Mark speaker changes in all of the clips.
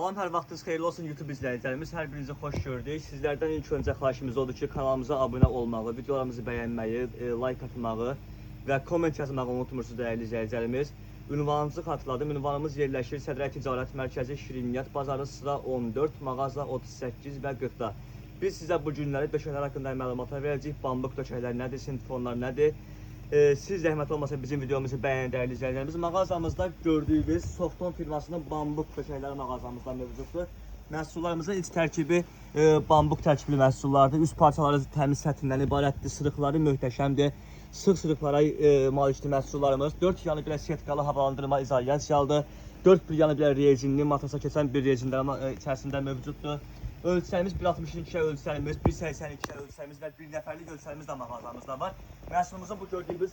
Speaker 1: Salam, hər vaxtınız xeyirli olsun YouTube izləyicilərimiz. Hər birinizi xoş gördük. Sizlərdən ilk öncə xahişimiz odur ki, kanalımıza abunə olmağı, videolarımızı bəyənməyi, like atmağı və komment yazmağı unutmursunuz dəyərli izləyicilərimiz. Ünvanımızı xatırladım. Ünvanımız yerləşir Sədrək Ticarət Mərkəzi Şirniyyat Bazarı sıra 14, mağaza 38 və 40-da. Biz sizə bu günləri döşəklər haqqında məlumatlar verəcəyik. Bambuk döşəklər nədir, sintefonlar nədir? Siz zəhmət olmasa bizim videomuzu bəyənin dəyərli izləyicilərimiz. Mağazamızda gördüyünüz Softon firmasının bambuk döşəkləri mağazamızda mövcuddur. Məhsullarımızın iç tərkibi bambuk tərkibli məhsullardır. Üst parçaları təmiz sətindən ibarətdir. Sırıqları möhtəşəmdir. Sıx sırıqlara malikli məhsullarımız. 4 yanı bilə setkalı havalandırma izolyasiyalıdır. 4 bir yanı bilə rezinli, matrasa keçən bir rezinlər içərisində mövcuddur. Ölçülərimiz 1.62 ölçülərimiz, 1.82 ölçülərimiz və 1 nəfərlik ölçülərimiz də mağazamızda var. Məhsulumuzun bu gördüyümüz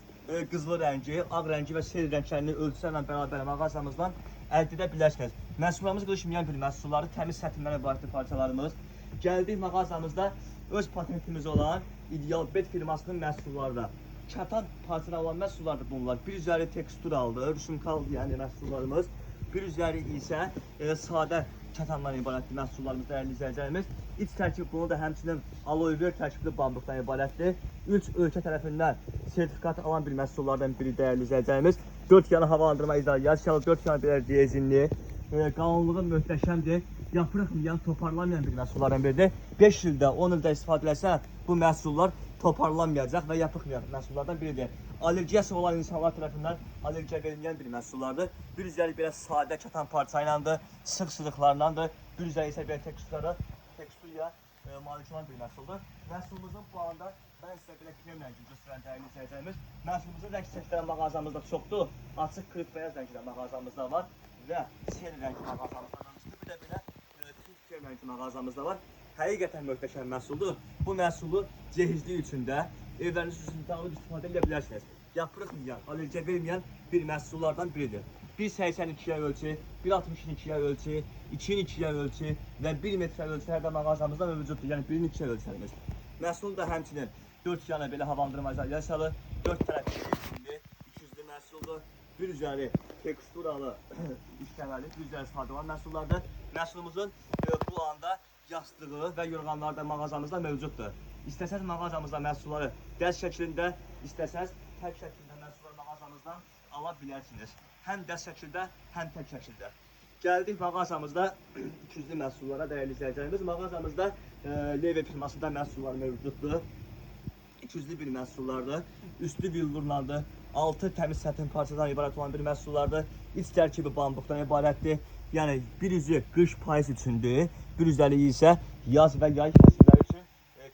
Speaker 1: qızılı rəngi, ağ rəngi və sel rənglərini ölçülərlə bərabər mağazamızdan əldə edə bilərsiniz. Məhsullarımız qırışmayan bir məhsulları, təmiz sətindən ibarətli parçalarımız. Gəldik mağazamızda öz patentimiz olan İdealbet firmasının məhsullarına. Kətan parçaları olan məhsullardır bunlar. Bir üzəri teksturalıdır, rüsumkal yəni məhsullarımız. Bir üzəri isə sadə kətandan ibarətli məhsullarımız dəyərli izləyicilərimiz. İç tərkib bunu da həmçinin aloe vera tərkibli bambukdan ibarətdir. 3 ölkə tərəfindən sertifikat alan bir məhsullardan biri dəyərli izləyicilərimiz. 4 yanı havalandırma izolyasiyalı, 4 yanı belə rezinli, qalınlığı möhtəşəmdir. Yapırıq toparlanmayan bir məhsullardan biridir. 5 ildə, 10 ildə istifadə etsə bu məhsullar toparlanmayacaq və yapıqmayan məhsullardan biridir. Allergiyası olan insanlar tərəfindən allergiya verilməyən bir məhsullardır. Bir üzəri belə sadə kətan parça ilədir, sıx sırıqlarlandır. Bir üzəri isə belə teksturiya malik olan bir məhsuldur. Məhsulumuzun bu anda mən sizə belə krem rəngi göstərən dəyərli izləyicilərimiz. Məhsulumuzun rəng seçləri mağazamızda çoxdur. Açıq, qırıq, bəyaz rəngdə mağazamızda var və sel rəngi mağazamızda var. Bir də belə krem rəngi mağazamızda var. Həqiqətən möhtəşəm məhsuldur. Bu məhsulu cehizlik üçün də evləriniz üçün alıb istifadə edə bilərsiniz. Yapırıqmayan, allergiya verməyən bir məhsullardan biridir. 1.82-yə ölçü, 1.62-yə ölçü, 2-2-yə ölçü və 1 metrə ölçülərdə mağazamızda mövcuddur. Yəni 1-2-yə ölçülərimiz. Məhsul da həmçinin 4 yanı belə havalandırma izolyasiyalı, 4 tərəfli rezinli, 200-lü məhsuldur. Bir üzəri teksturalı işləməli, bir üzəri sadə olan məhsullardır. Məhsulumuzun bu anda yastığı və yorğanları da mağazamızda mövcuddur. İstəsəz mağazamızda məhsulları dəst şəklində, istəsəz tək şəklində məhsulları mağazamızdan ala bilərsiniz. Həm dəst şəkildə, həm tək şəkildə. Gəldik mağazamızda 200-lü məhsullara dəyərli izləyicilərimiz. Mağazamızda Leve firmasında məhsullar mövcuddur. 200-lü bir məhsullardır. Üstü billurlandır. Altı təmiz sətin parçadan ibarət olan bir məhsullardır. İç tərkibi bambukdan ibarətdir. Yəni bir üzü qış payız üçündür. Bir üzəliyi isə yaz və yay fəsilləri üçün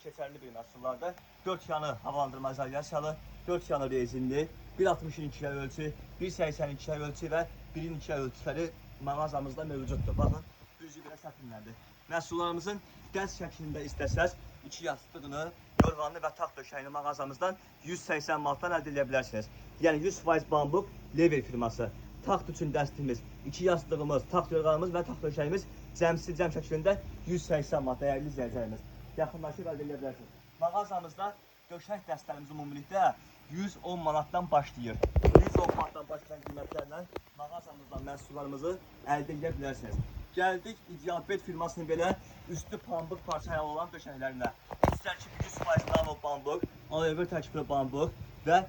Speaker 1: keçərli bir məhsullardır. 4 yanı havalandırma izolyasiyalı, 4 yanı rezinli, 1.62-yə ölçü, 1.82-yə ölçü və 1-2-yə ölçüləri mağazamızda mövcuddur. Baxın, üzü belə sətinlərdir. Məhsullarımızın dəst şəklində istəsəz 2 yastığını, yorğanlı və taxt döşəyini mağazamızdan 180 manatdan əldə edə bilərsiniz. Yəni 100% bambuk Lever firması. Taxt üçün dəstimiz, 2 yastığımız, taxt yorğanımız və taxt döşəyimiz cəm şəklində 180 manat dəyərli izləyicilərimiz. Yaxınlaşıb əldə edə bilərsiniz. Mağazamızda döşək dəstlərimiz ümumilikdə 110 manatdan başlayır. 110 manatdan başlayan qiymətlərlə mağazamızdan məhsullarımızı əldə edə bilərsiniz. Gəldik İdealbet firmasının belə üstü pambıq parçayalı olan döşəklərinə. İç tərkibi 100% nano pambıq, aloe vera tərkibli pambıq və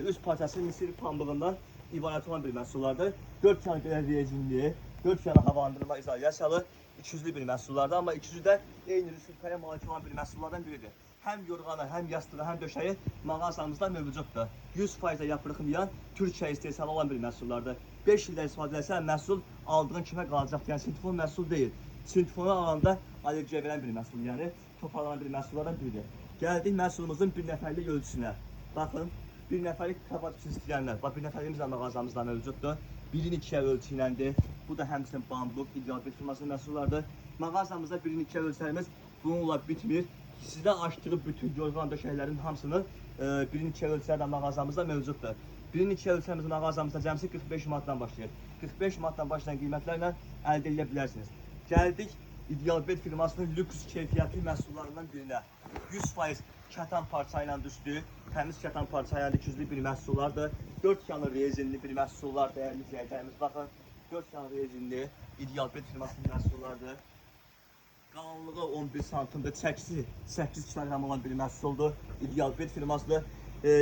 Speaker 1: üst parçası misir pambığından ibarət olan bir məhsullardır. 4 yanı belə rezinli, 4 yanı havalandırma izolyasiyalı, 200-lü bir məhsullardır. Amma 200-ü də eyni rüsumkaya malik olan bir məhsullardan biridir. Həm yorğanı, həm yastığı, həm döşəyi mağazamızda mövcuddur. 100% yapırıqmayan, Türkiyə istehsalı olan bir məhsullardır. 5 ildə istifadə etsən məhsul aldığın kimə qalacaq. Yəni sintifon məhsul deyil. Sintifonu alanda allergiya verən bir məhsul, yəni toparlanan bir məhsullardan biridir. Gəldik məhsulumuzun bir nəfərlik ölçüsünə. Baxın, bir nəfərlik kabab üçün istəyənlər. Bax, bir nəfərliyimiz də mağazamızda mövcuddur. 1-2-yə ölçü iləndir. Bu da həmçinin bambuk, İdealbet firmasının məhsullardır. Mağazamızda 1-2-yə ölçülərimiz bununla bitmir. Sizdə açdığı bütün yorğan döşəklərin hamısının 1-2-yə ölçüləri də mağazamızda mövcuddur. 1-2-yə ölçülərimiz mağazamızda cəmsi 45 manatdan başlayır. 45 manatdan başlayan qiymətlərlə əldə edə bilərsiniz. Gəldik İdealbet firmasının lüks keyfiyyətli məhsullarından birinə. 100% kətan parça ilə düşdü. Təmiz kətan parça ilə 200-lü bir məhsullardır. 4 yanı rezinli bir məhsullar dəyərli izləyicilərimiz. Baxın, 4 tane rezinli, ideal bir firmasının məhsullardır. Qalınlığı 11 santimdir, çəkisi 8 kilogram olan bir məhsuldur. İdeal bir firmasıdır.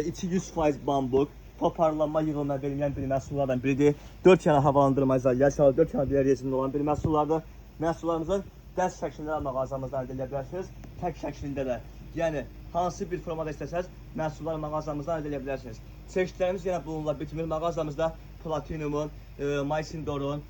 Speaker 1: İçi 100% bambuk, toparlanma, yığılma verilən bir məhsullardan biridir. 4 yana havalandırma izolasiyalı, 4 yana bir rezinli olan bir məhsullardır. Məhsullarımızın dəst şəklində də mağazamızdan əldə edə bilərsiniz, tək şəklində də. Yəni hansı bir formada istəsəz, məhsullar mağazamızdan əldə edə bilərsiniz. Çeşidlərimiz yenə bununla bitmir. Mağazamızda Platinumun, Maysindorun,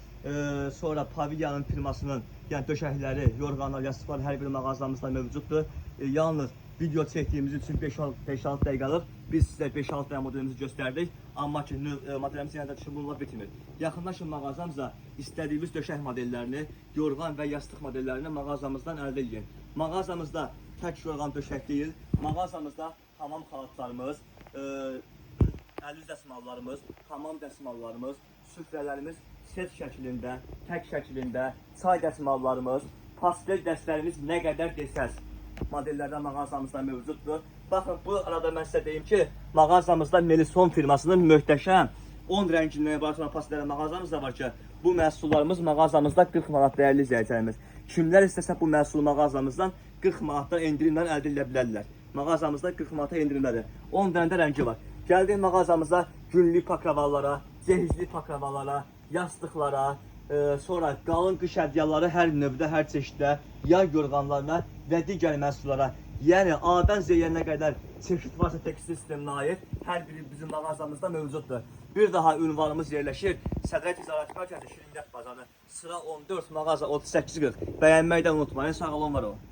Speaker 1: sonra Pavilyanın firmasının, yəni döşəkləri, yorğanlar, yastıqlar hər bir mağazamızda mövcuddur. Yalnız video çəkdiyimiz üçün 5-6 dəqiqəlıq biz sizə 5-6 dənə modelimizi göstərdik. Amma ki, modelimiz yenə də bununla bitmir. Yaxınlaşın mağazamıza istədiyiniz döşək modellərini, yorğan və yastıq modellərini mağazamızdan əldə edin. Mağazamızda tək yorğan döşək deyil, mağazamızda hamam xalatlarımız, əl-üz dəsmallarımız, hamam dəsmallarımız, süfrələrimiz set şəklində, tək şəklində, çay dəsmallarımız, pastel dəstlərimiz nə qədər desəz modellərdən mağazamızda mövcuddur. Baxın, bu arada mən sizə deyim ki, mağazamızda Melison firmasının möhtəşəm 10 rəngindən ibarət olan pastellər mağazamızda var ki, bu məhsullarımız mağazamızda 40 manat dəyərli izləyicilərimiz. Kimlər istəsə bu məhsulu mağazamızdan 40 manatdan endirimlə əldə edə bilərlər. Mağazamızda 40 manata endirimlədir. 10 dənə də rəngi var. Gəldik mağazamıza günlük pakravalara, cehizli pakravalara, yastıqlara, sonra qalın qış ədyalları hər növdə, hər çeşiddə, yay yorğanlarına və digər məhsullara, yəni A-dan Z-yə nə qədər çeşid varsa tekstil sisteminə aid hər biri bizim mağazamızda mövcuddur. Bir daha ünvanımız yerləşir Sədrə Ticarət Mərkəzi Şirniyyat bazarı, sıra 14, mağaza 3840. Bəyənməkdən unutmayın, sağ olun, var olun.